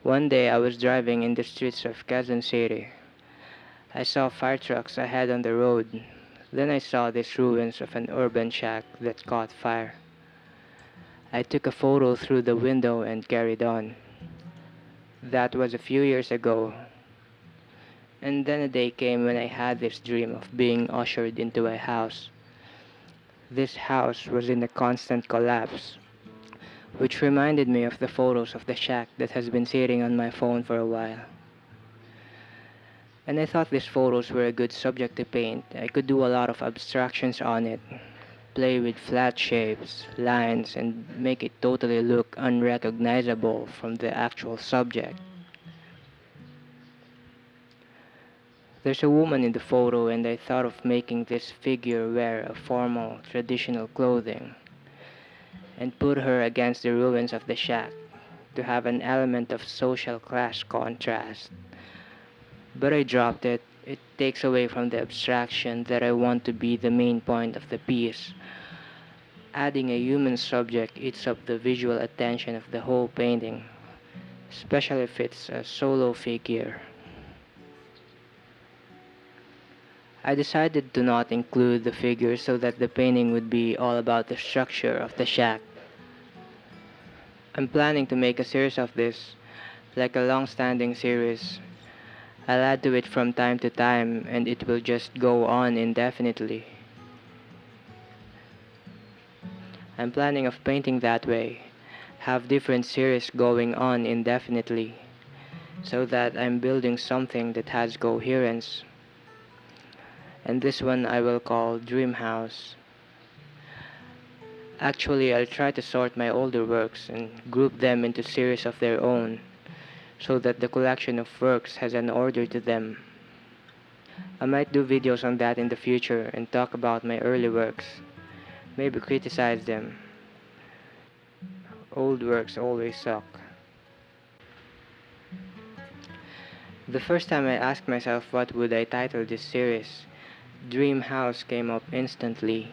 One day I was driving in the streets of Quezon City. I saw fire trucks ahead on the road. Then I saw these ruins of an urban shack that caught fire. I took a photo through the window and carried on. That was a few years ago. And then a day came when I had this dream of being ushered into a house. This house was in a constant collapse, which reminded me of the photos of the shack that has been sitting on my phone for a while. And I thought these photos were a good subject to paint. I could do a lot of abstractions on it, play with flat shapes, lines, and make it totally look unrecognizable from the actual subject. There's a woman in the photo, and I thought of making this figure wear a formal, traditional clothing and put her against the ruins of the shack to have an element of social class contrast. But I dropped it. It takes away from the abstraction that I want to be the main point of the piece. Adding a human subject eats up the visual attention of the whole painting, especially if it's a solo figure. I decided to not include the figure so that the painting would be all about the structure of the shack. I'm planning to make a series of this, like a long-standing series. I'll add to it from time to time and it will just go on indefinitely. I'm planning of painting that way, have different series going on indefinitely, so that I'm building something that has coherence. And this one I will call Dream House. Actually, I'll try to sort my older works and group them into series of their own, so that the collection of works has an order to them. I might do videos on that in the future and talk about my early works, maybe criticize them. Old works always suck. The first time I asked myself what would I title this series, Dream House came up instantly.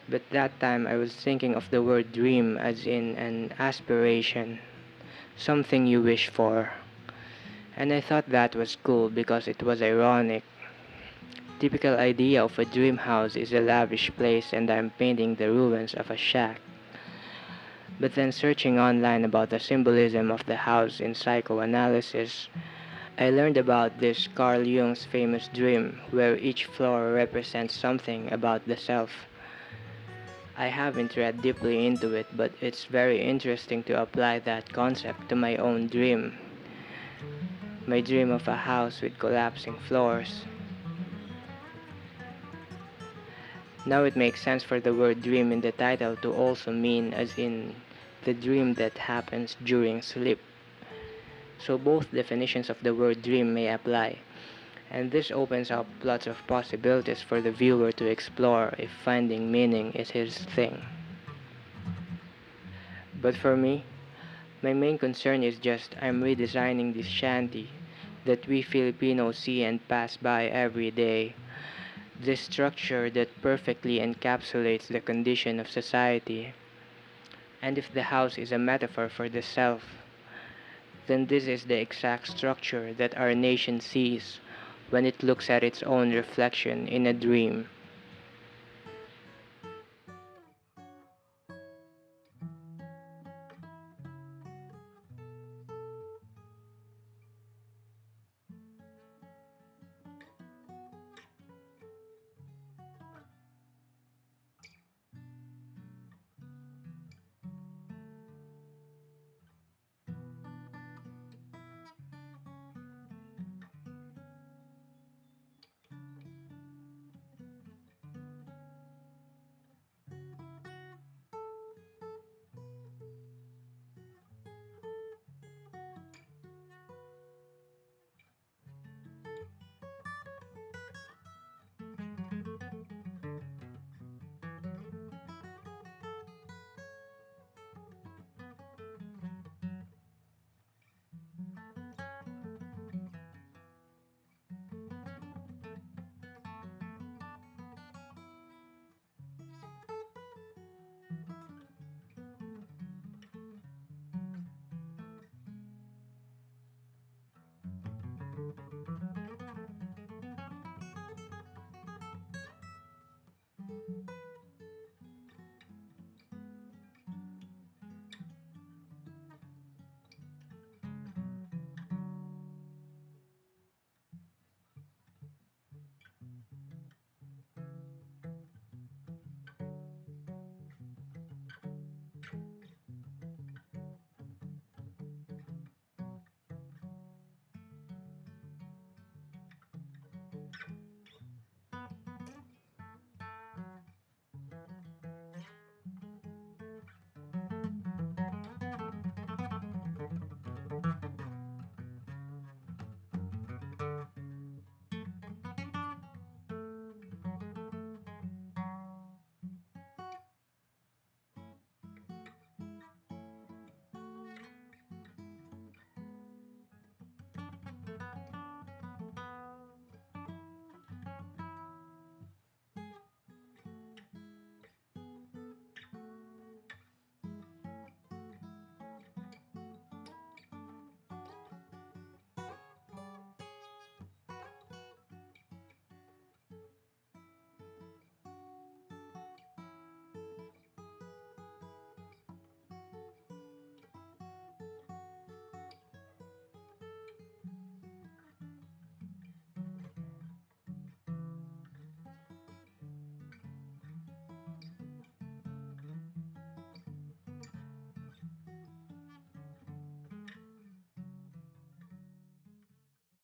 But that time I was thinking of the word dream as in an aspiration, something you wish for. And I thought that was cool because it was ironic. Typical idea of a dream house is a lavish place and I'm painting the ruins of a shack. But then searching online about the symbolism of the house in psychoanalysis, I learned about this Carl Jung's famous dream where each floor represents something about the self. I haven't read deeply into it, but it's very interesting to apply that concept to my own dream. My dream of a house with collapsing floors. Now it makes sense for the word dream in the title to also mean as in the dream that happens during sleep. So both definitions of the word dream may apply, and this opens up lots of possibilities for the viewer to explore if finding meaning is his thing. But for me, my main concern is just I'm redesigning this shanty that we Filipinos see and pass by every day. This structure that perfectly encapsulates the condition of society. And if the house is a metaphor for the self, then this is the exact structure that our nation sees when it looks at its own reflection in a dream.